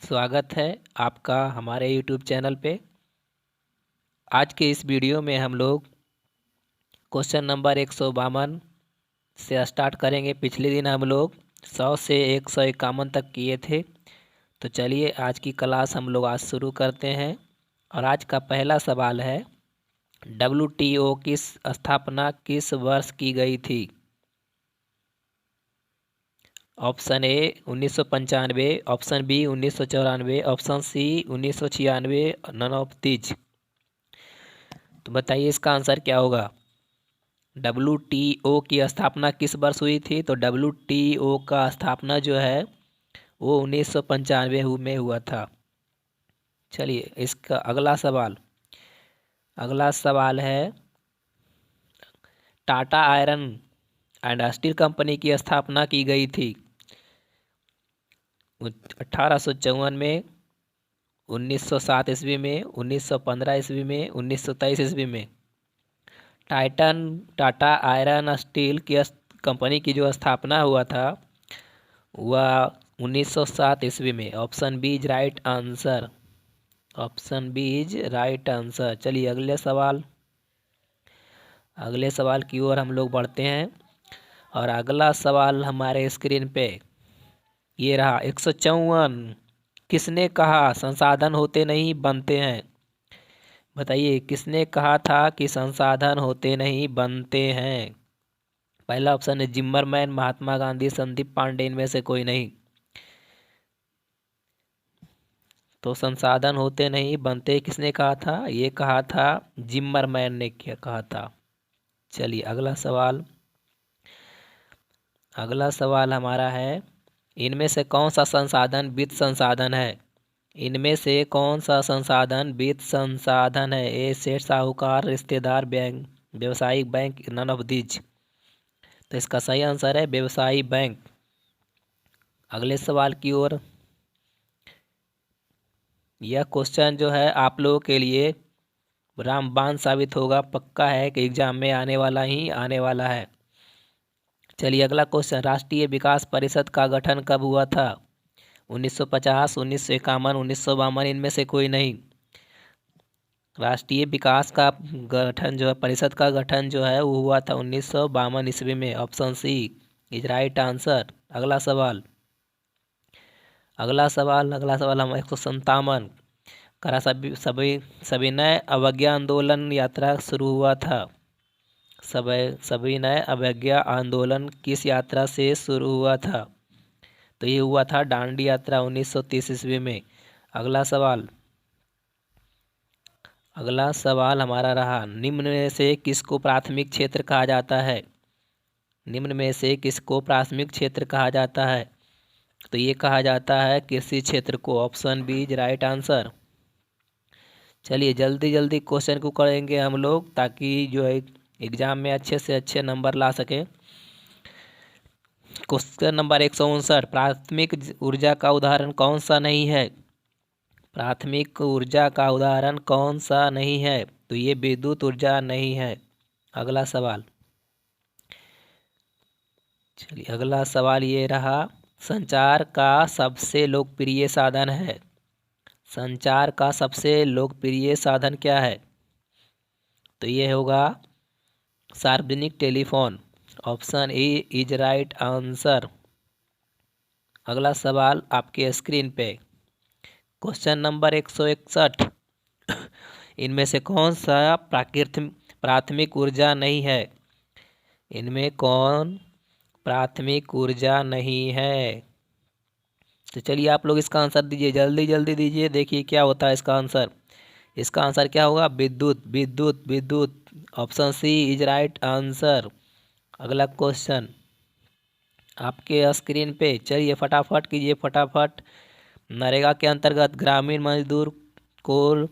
स्वागत है आपका हमारे YouTube चैनल पे। आज के इस वीडियो में हम लोग क्वेश्चन नंबर 152 से स्टार्ट करेंगे। पिछले दिन हम लोग 100 से 151 तक किए थे। तो चलिए आज की क्लास हम लोग आज शुरू करते हैं। और आज का पहला सवाल है, WTO की स्थापना किस वर्ष की गई थी? Option A 1995, option B 1994, option C 1996, none of these. तो बताइए इसका आंसर क्या होगा। WTO की स्थापना किस वर्ष हुई थी? तो WTO का स्थापना जो है वो 1995 में हुआ था। चलिए इसका अगला सवाल है, Tata iron and steel company की स्थापना की गई थी 1854 में, 1907 ईस्वी में, 1915 ईस्वी में, 1923 ईस्वी में। टाटा आयरन स्टील की कंपनी की जो स्थापना हुआ था वह 1907 ईस्वी में। Option B is right answer. Option B is right answer. चलिए अगले सवाल की ओर हम लोग बढ़ते हैं। और अगला सवाल हमारे स्क्रीन पे ये रहा, 154। किसने कहा संसाधन होते नहीं बनते हैं? बताइए किसने कहा था कि संसाधन होते नहीं बनते हैं? पहला ऑप्शन है जिम्मरमैन, महात्मा गांधी, संदीप पांडे, इनमें से कोई नहीं। तो संसाधन होते नहीं बनते किसने कहा था? ये कहा था जिम्मरमैन ने क्या कहा था। चलिए अगला सवाल हमारा है, इनमें से कौन सा संसाधन वित्त संसाधन है? इनमें से कौन सा संसाधन वित्त संसाधन है? ए सेठ, साहूकार, रिश्तेदार, बैंक, व्यवसायिक बैंक, नन ऑफ दीज। तो इसका सही आंसर है व्यवसायी बैंक। अगले सवाल की ओर। यह क्वेश्चन जो है आप लोगों के लिए रामबाण साबित होगा, पक्का है कि एग्जाम में आने वाला है। चलिए अगला क्वेश्चन, राष्ट्रीय विकास परिषद का गठन कब हुआ था? 1950, 1951, 1952, इनमें से कोई नहीं। राष्ट्रीय विकास का गठन जो है, परिषद का गठन जो है वो हुआ था 1952 ईस्वी में। Option C is right answer. अगला सवाल हम 157 करा सविनय अवज्ञा आंदोलन यात्रा शुरू हुआ था। सविनय अवज्ञा आंदोलन किस यात्रा से शुरू हुआ था? तो ये हुआ था दांडी यात्रा 1930 ईस्वी में। अगला सवाल हमारा रहा, निम्न में से किसको प्राथमिक क्षेत्र कहा जाता है? निम्न में से किसको प्राथमिक क्षेत्र कहा जाता है? तो ये कहा जाता है कृषि क्षेत्र को। Option B is right answer. चलिए जल्दी क्वेश्चन को करेंगे हम लोग, ताकि जो है एग्जाम में अच्छे से अच्छे नंबर ला सके। क्वेश्चन नंबर 159, प्राथमिक ऊर्जा का उदाहरण कौन सा नहीं है? प्राथमिक ऊर्जा का उदाहरण कौन सा नहीं है? तो ये विद्युत ऊर्जा नहीं है। अगला सवाल ये रहा, संचार का सबसे लोकप्रिय साधन है। संचार का सबसे लोकप्रिय साधन क्या है? तो ये होगा सार्वजनिक telephone. Option A is right answer. अगला सवाल आपके स्क्रीन पे, क्वेश्चन नंबर 161। इनमें से कौन सा प्राथमिक ऊर्जा नहीं है? इनमें कौन प्राथमिक ऊर्जा नहीं है? तो चलिए आप लोग इसका आंसर दीजिए, जल्दी दीजिए। देखिए क्या होता है इसका आंसर। इसका आंसर क्या होगा? विद्युत। Option C is right answer. अगला क्वेश्चन आपके स्क्रीन पे, चलिए फटाफट कीजिए फटाफट। नरेगा के अंतर्गत ग्रामीण मजदूर को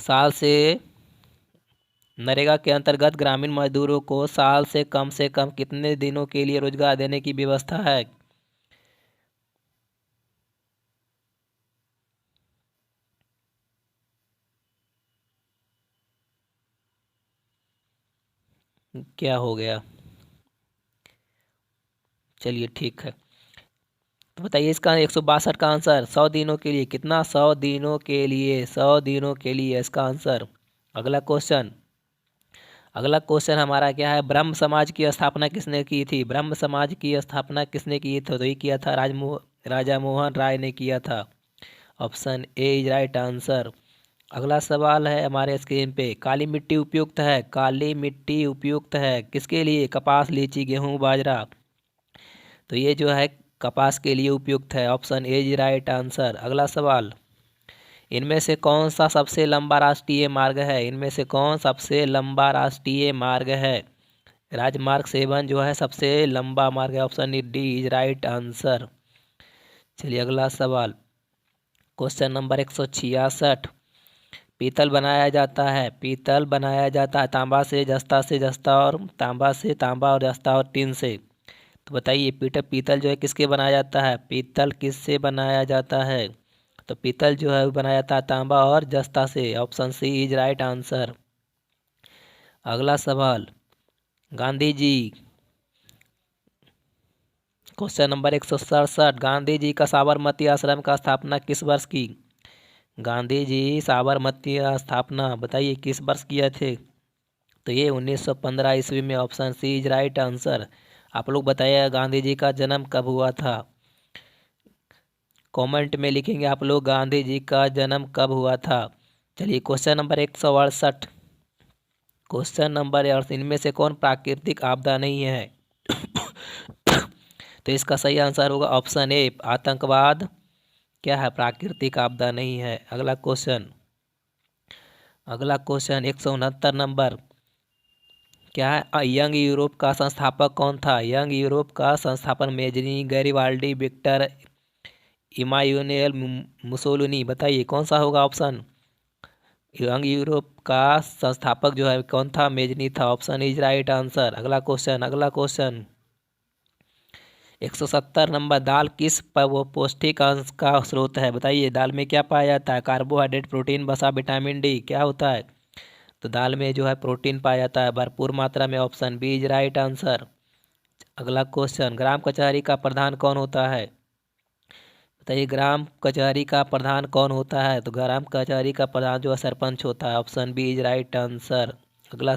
साल से नरेगा के अंतर्गत ग्रामीण मजदूरों को साल से कम कितने दिनों के लिए रोजगार देने की व्यवस्था है? क्या हो गया? चलिए ठीक है। तो बताइए इसका 162 का आंसर 100 दिनों के लिए कितना, 100 दिनों के लिए, 100 दिनों के लिए इसका आंसर। अगला क्वेश्चन हमारा क्या है, ब्रह्म समाज की स्थापना किसने की थी, ब्रह्म समाज की स्थापना किसने की थी, तो ये किया था राजा मोहन राय ने किया था। Option A is right answer. अगला सवाल है हमारे स्क्रीन पे, काली मिट्टी उपयुक्त है, काली मिट्टी उपयुक्त है किसके लिए, कपास, लीची, गेहूं, बाजरा। तो ये जो है कपास के लिए उपयुक्त है। Option A is right answer. अगला सवाल, इनमें से कौन सा सबसे लंबा राष्ट्रीय मार्ग है, इनमें से कौन सबसे लंबा राष्ट्रीय मार्ग है। राजमार्ग 7 जो है सबसे लंबा मार्ग है। Option D is right answer. चलिए अगला सवाल, क्वेश्चन नंबर 166, पीतल बनाया जाता है, पीतल बनाया जाता है तांबा से, जस्ता और तांबा से, तांबा और जस्ता और टिन से। तो बताइए पीतल जो है किसके बनाया जाता है, पीतल किससे बनाया जाता है। तो पीतल जो है वो बनाया जाता है तांबा और जस्ता से। Option C is right answer. अगला सवाल, गांधी जी, क्वेश्चन नंबर 167, गांधी जी का साबरमती आश्रम का स्थापना किस वर्ष की। गांधी जी साबरमती स्थापना बताइए किस वर्ष किए थे। तो ये 1915 ईस्वी में। Option C is right answer. आप लोग बताइए गांधी जी का जन्म कब हुआ था, कमेंट में लिखेंगे आप लोग गांधी जी का जन्म कब हुआ था। चलिए क्वेश्चन नंबर 168, क्वेश्चन नंबर 68, इनमें से कौन प्राकृतिक आपदा नहीं है। तो इसका सही आंसर होगा ऑप्शन ए आतंकवाद क्या है, प्राकृतिक आपदा नहीं है। अगला क्वेश्चन 169 नंबर, क्या है, यंग यूरोप का संस्थापक कौन था। यंग यूरोप का संस्थापक Mazzini, Garibaldi, Victor Emmanuel Mussolini. बताइए कौन सा होगा ऑप्शन। यंग यूरोप का संस्थापक जो है कौन था, मेजनी था। Option is right answer. अगला क्वेश्चन 170 नंबर, दाल किस वो पौष्टिक अंश का स्रोत है। बताइए दाल में क्या पाया जाता है, कार्बोहाइड्रेट, प्रोटीन, वसा, विटामिन डी, क्या होता है। तो दाल में जो है प्रोटीन पाया जाता है भरपूर मात्रा में। Option B is right answer. अगला क्वेश्चन, ग्राम कचहरी का प्रधान कौन होता है। बताइए ग्राम कचहरी का प्रधान कौन होता है। तो ग्राम कचहरी का प्रधान जो है सरपंच होता है। Option B is right answer. अगला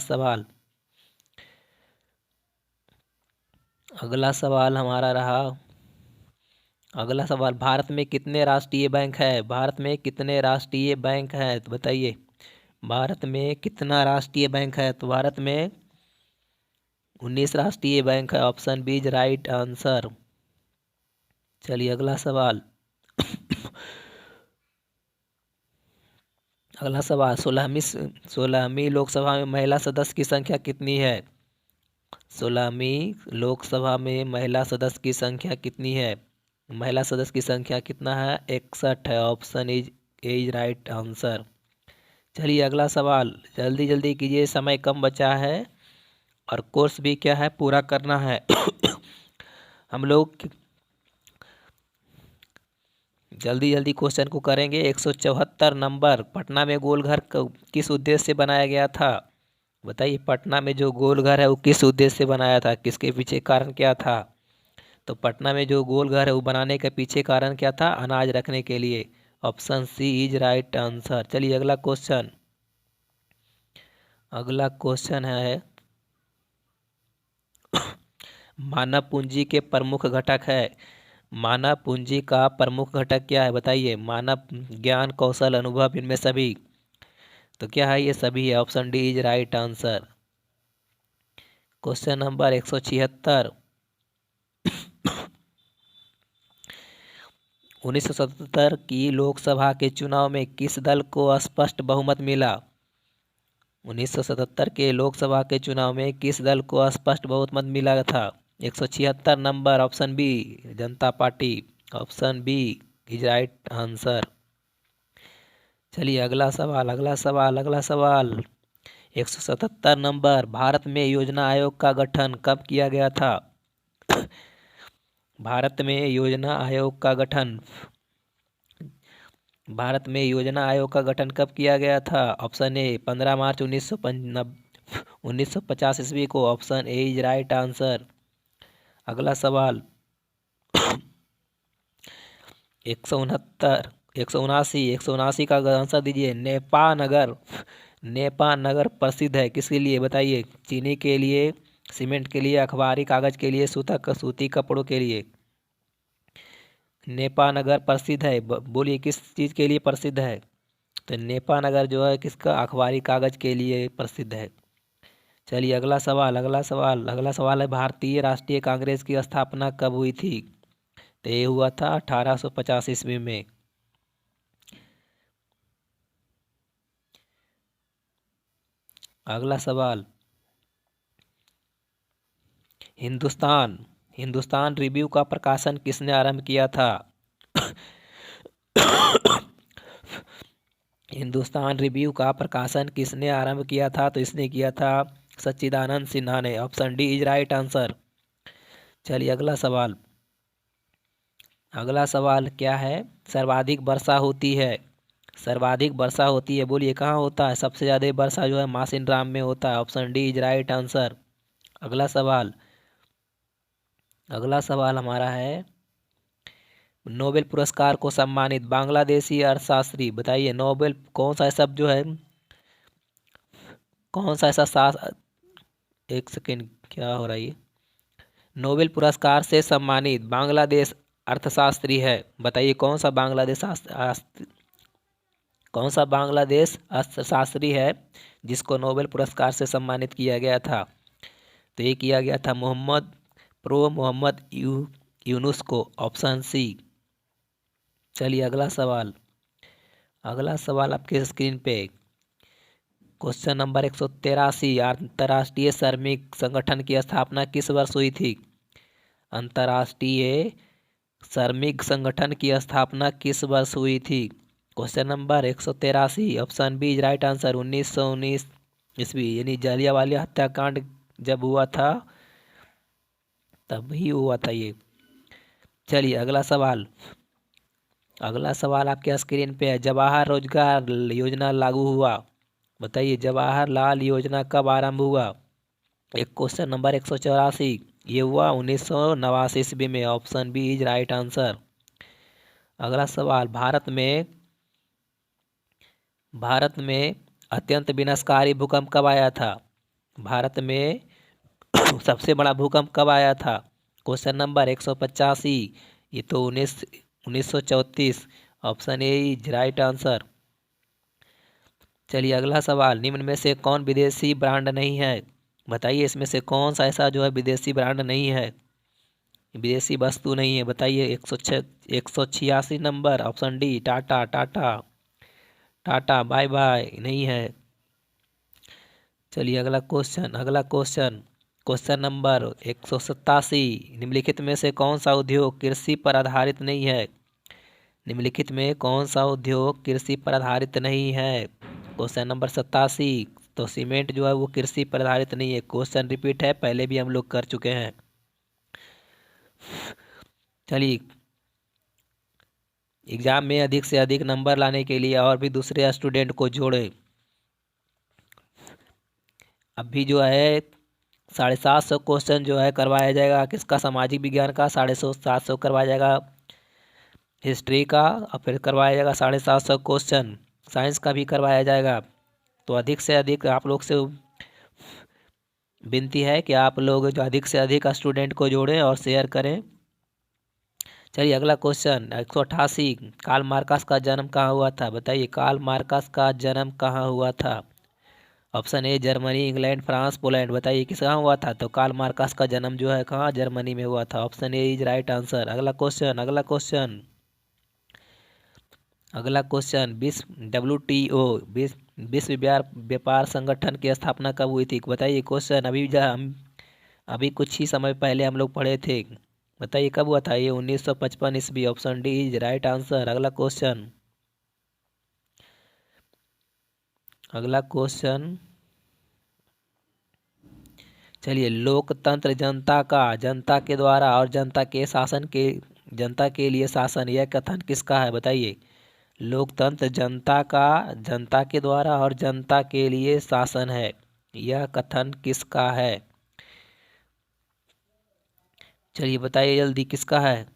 सवाल हमारा रहा, अगला सवाल, भारत में कितने राष्ट्रीय बैंक है, भारत में कितने राष्ट्रीय बैंक है। तो बताइए भारत में कितना राष्ट्रीय बैंक है। तो भारत में 19 राष्ट्रीय बैंक है। Option B is right answer. चलिए अगला सवाल 16वीं लोकसभा में महिला सदस्य की संख्या कितनी है। 16वीं लोकसभा में महिला सदस्य की संख्या कितनी है। महिला सदस्य की संख्या कितना है, 61 है। Option is right answer. चलिए अगला सवाल, जल्दी जल्दी कीजिए, समय कम बचा है और कोर्स भी क्या है पूरा करना है। हम लोग जल्दी जल्दी क्वेश्चन को करेंगे। 174 नंबर, पटना में गोलघर किस उद्देश्य से बनाया गया था। बताइए पटना में जो गोलघर है वो किस उद्देश्य से बनाया था, किसके पीछे कारण क्या था। तो पटना में जो गोलघर है वो बनाने के पीछे कारण क्या था, अनाज रखने के लिए। Option C is right answer. चलिए अगला क्वेश्चन है, मानव पूंजी के प्रमुख घटक है, मानव पूंजी का प्रमुख घटक क्या है। बताइए मानव, ज्ञान, कौशल, अनुभव, इनमें सभी। तो क्या है, ये सभी है। Option D is right answer. Question number 176, 1977 की लोकसभा के चुनाव में किस दल को स्पष्ट बहुमत मिला। 1977 के लोकसभा के चुनाव में किस दल को स्पष्ट बहुमत मिला था। 176 number, option B Janata Party. Option B is right answer. चलिए अगला सवाल 177 नंबर, भारत में योजना आयोग का गठन कब किया गया था। भारत में योजना आयोग का गठन, भारत में योजना आयोग का गठन कब किया गया था। ऑप्शन ए 15 मार्च 1950 ईस्वी को। Option A is right answer. अगला सवाल 169, 179, 179 का आंसर दीजिए। नेपा नगर प्रसिद्ध है किसके लिए बताइए? चीनी के लिए, सीमेंट के लिए, अखबारी कागज के लिए, सूती कपड़ों के लिए। नेपा नगर प्रसिद्ध है, बोलिए किस चीज़ के लिए प्रसिद्ध है? तो नेपा नगर जो है किसका? अखबारी कागज के लिए प्रसिद्ध है। चलिए अगला सवाल है भारतीय राष्ट्रीय कांग्रेस की स्थापना कब हुई थी? तो ये हुआ था 1850 ईस्वी में। अगला सवाल, हिंदुस्तान रिव्यू का प्रकाशन किसने आरंभ किया था? हिंदुस्तान रिव्यू का प्रकाशन किसने आरंभ किया था? तो इसने किया था सच्चिदानंद सिन्हा ने। Option D is right answer. चलिए अगला सवाल क्या है? सर्वाधिक वर्षा होती है, बोलिए कहाँ होता है? सबसे ज़्यादा वर्षा जो है मासिन राम में होता है। Option D is right answer. अगला सवाल हमारा है, नोबेल पुरस्कार को सम्मानित बांग्लादेशी अर्थशास्त्री बताइए। नोबेल कौन सा शब्द जो है, कौन सा ऐसा एक सेकेंड, क्या हो रहा है ये? नोबेल पुरस्कार से सम्मानित बांग्लादेश अर्थशास्त्री है, बताइए कौन सा बांग्लादेश अर्थशास्त्री है जिसको नोबेल पुरस्कार से सम्मानित किया गया था? तो ये किया गया था मोहम्मद यूनुस को। Option C. चलिए अगला सवाल आपके स्क्रीन पे, क्वेश्चन नंबर 183, अंतर्राष्ट्रीय श्रमिक संगठन की स्थापना किस वर्ष हुई थी? अंतर्राष्ट्रीय श्रमिक संगठन की स्थापना किस वर्ष हुई थी? Question number 183, option B is right answer. 1919 ईस्वी, यानी जलियांवाला हत्याकांड जब हुआ था तब ही हुआ था ये। चलिए अगला सवाल आपके स्क्रीन पे है, जवाहर रोजगार योजना लागू हुआ, बताइए जवाहरलाल योजना कब आरंभ हुआ? एक क्वेश्चन नंबर 184, ये हुआ 1989 ईस्वी में। Option B is right answer. अगला सवाल, भारत में अत्यंत विनाशकारी भूकंप कब आया था? भारत में सबसे बड़ा भूकंप कब आया था? क्वेश्चन नंबर 185, ये तो 1934। Option A is right answer. चलिए अगला सवाल, निम्न में से कौन विदेशी ब्रांड नहीं है? बताइए इसमें से कौन सा ऐसा जो है विदेशी ब्रांड नहीं है, विदेशी वस्तु नहीं है, बताइए। 186 number, option D tata bye bye नहीं है। चलिए अगला क्वेश्चन नंबर 187, निम्नलिखित में से कौन सा उद्योग कृषि पर आधारित नहीं है? निम्नलिखित में कौन सा उद्योग कृषि पर आधारित नहीं है? क्वेश्चन नंबर 87, तो सीमेंट जो है वो कृषि पर आधारित नहीं है। क्वेश्चन रिपीट है, पहले भी हम लोग कर चुके हैं। चलिए एग्जाम में अधिक से अधिक नंबर लाने के लिए और भी दूसरे स्टूडेंट को जोड़े। अभी जो है 750 क्वेश्चन जो है करवाया जाएगा किसका? सामाजिक विज्ञान का 750 करवाया जाएगा, हिस्ट्री का, और फिर करवाया जाएगा 750 क्वेश्चन, साइंस का भी करवाया जाएगा। तो अधिक से अधिक आप लोग से विनती है कि आप लोग जो अधिक से अधिक स्टूडेंट को जोड़ें और शेयर करें। चलिए अगला क्वेश्चन 188, कार्ल मार्कस का जन्म कहाँ हुआ था? बताइए कार्ल मार्कस का जन्म कहाँ हुआ था? Option A Germany, England, France, Poland, बताइए किस कहाँ हुआ था? तो कार्ल मार्कस का जन्म जो है कहाँ? जर्मनी में हुआ था। Option A is right answer. अगला क्वेश्चन WTO विश्व व्यापार संगठन की स्थापना कब हुई थी? बताइए क्वेश्चन अभी कुछ ही समय पहले हम लोग पढ़े थे, बताइए कब हुआ था? ये 1955 ईस्वी। Option D is right answer. अगला क्वेश्चन चलिए, लोकतंत्र जनता के द्वारा और जनता के लिए शासन, यह कथन किसका है? बताइए लोकतंत्र जनता के द्वारा और जनता के लिए शासन है, यह कथन किसका है? चलिए बताइए जल्दी किसका है?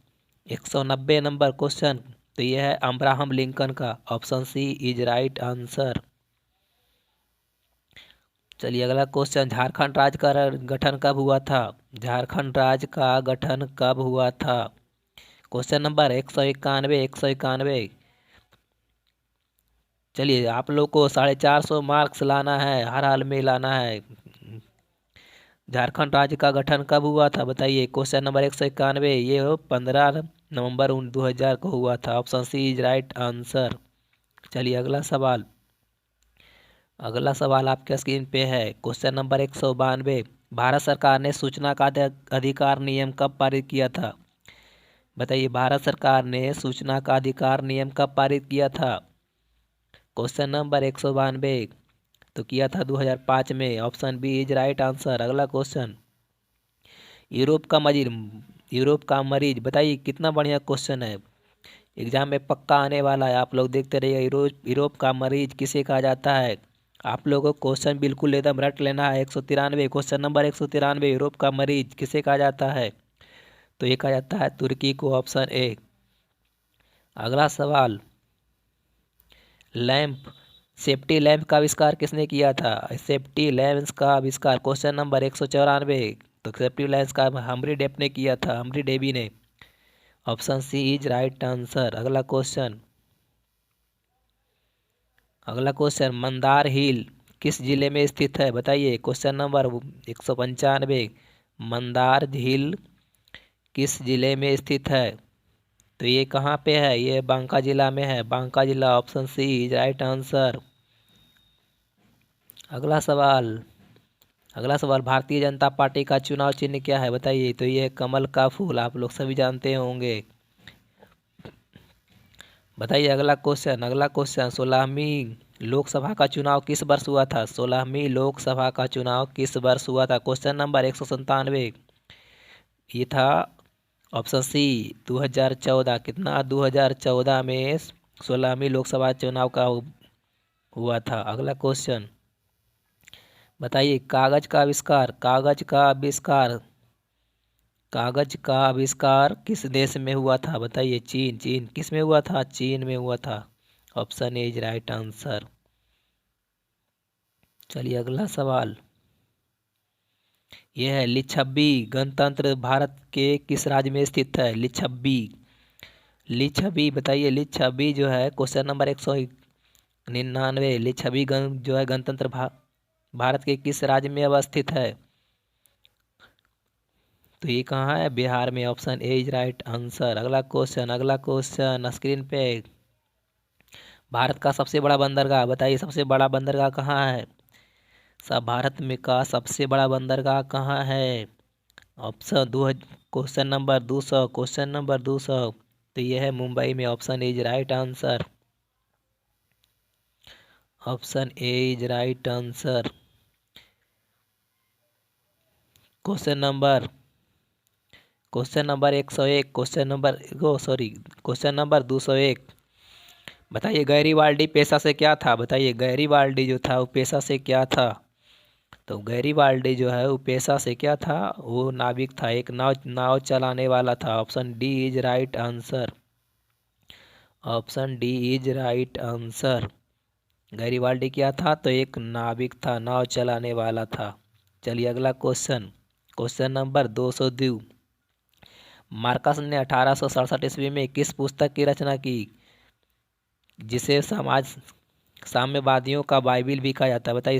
190 नंबर क्वेश्चन, तो ये है अब्राहम लिंकन का। Option C is right answer. चलिए अगला क्वेश्चन, झारखंड राज्य का गठन कब हुआ था? झारखंड राज्य का गठन कब हुआ था? Question number 191, 191। चलिए आप लोग को 450 मार्क्स लाना है, हर हाल में लाना है। झारखंड राज्य का गठन कब हुआ था बताइए। क्वेश्चन नंबर 191, ये 15 नवंबर 2000 को हुआ था। Option C is right answer. चलिए अगला सवाल, अगला सवाल आपके स्क्रीन पे है। क्वेश्चन नंबर 192, भारत सरकार ने सूचना का अधिकार नियम कब पारित किया था? बताइए भारत सरकार ने सूचना का अधिकार नियम कब पारित किया था? क्वेश्चन नंबर 192, तो किया था 2005 में। Option B is right answer. अगला क्वेश्चन, यूरोप का मरीज, यूरोप का मरीज बताइए, कितना बढ़िया क्वेश्चन है, एग्जाम में पक्का आने वाला है। आप लोग देखते रहिए। यूरोप का मरीज किसे कहा जाता है? आप लोगों को क्वेश्चन बिल्कुल एकदम रट लेना है। 193, क्वेश्चन नंबर 193, यूरोप का मरीज किसे कहा जाता है? तो ये कहा जाता है तुर्की को। Option A. अगला सवाल, लैंप, सेफ्टी लैंप का आविष्कार किसने किया था? सेफ्टी लैंप का आविष्कार, क्वेश्चन नंबर 194, तो सेफ्टी लैंप का हमरी डेप ने किया था, हमरी डेवी ने। Option C is right answer. अगला क्वेश्चन, अगला क्वेश्चन, मंदार हिल किस जिले में स्थित है बताइए। क्वेश्चन नंबर 195, मंदार हिल किस जिले में स्थित है? तो ये कहाँ पे है? ये बांका जिला में है, बांका जिला। Option C is right answer. अगला सवाल, अगला सवाल, भारतीय जनता पार्टी का चुनाव चिन्ह क्या है बताइए। तो ये कमल का फूल, आप लोग सभी जानते होंगे। बताइए अगला क्वेश्चन, अगला क्वेश्चन, 16वीं लोकसभा का चुनाव किस वर्ष हुआ था? 16वीं लोकसभा का चुनाव किस वर्ष हुआ था? क्वेश्चन नंबर 197, ये था ऑप्शन सी 2014। कितना? 2014 में 16वीं लोकसभा चुनाव का हुआ था। अगला क्वेश्चन बताइए, कागज का आविष्कार, कागज का आविष्कार, कागज का आविष्कार किस देश में हुआ था बताइए। चीन, चीन किस में हुआ था? चीन में हुआ था। Option A is right answer. चलिए अगला सवाल, यह है, लिच्छवी गणतंत्र भारत के किस राज्य में स्थित है? लिच्छवी, लिच्छवी बताइए। लिच्छवी जो है क्वेश्चन नंबर 199, लिच्छवी जो है गणतंत्र भारत के किस राज्य में अवस्थित है? तो ये कहाँ है? बिहार में। Option A is right answer. अगला क्वेश्चन, अगला क्वेश्चन स्क्रीन पे, भारत का सबसे बड़ा बंदरगाह बताइए, सबसे बड़ा बंदरगाह कहाँ है? सब भारत में का सबसे बड़ा बंदरगाह कहाँ है? ऑप्शन दो, क्वेश्चन नंबर 200, क्वेश्चन नंबर 200, तो ये है मुंबई में। Option A is right answer. Option A is right answer. Question number, question number 101, question number question number 201, बताइए गैरीवाल्डी पेशा से क्या था? बताइए गैरीवाल्डी जो था वो पेशा से क्या था? तो गैरीवाल्डी जो है वो पेशा से क्या था? वो नाविक था, एक नाव नाव चलाने वाला था। Option D is right answer. Option D is right answer. Garibaldi क्या था? तो एक नाविक था, नाव चलाने वाला था। चलिए अगला क्वेश्चन, क्वेश्चन नंबर 202, मार्कस ने 1867 ईस्वी में किस पुस्तक की रचना की जिसे साम्यवादियों का बाइबिल भी कहा जाता है? बताइए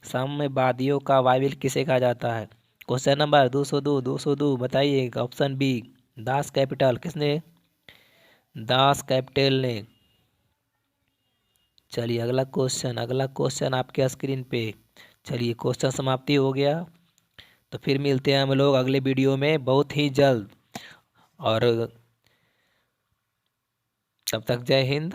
साम्यवादियों का बाइबिल किसे कहा जाता है? क्वेश्चन नंबर 202, 202 बताइए। ऑप्शन बी दास कैपिटल, किसने? दास कैपिटल ने। चलिए अगला क्वेश्चन, अगला क्वेश्चन आपके स्क्रीन पे। चलिए क्वेश्चन समाप्ति हो गया, तो फिर मिलते हैं हम लोग अगले वीडियो में बहुत ही जल्द, और तब तक जय हिंद।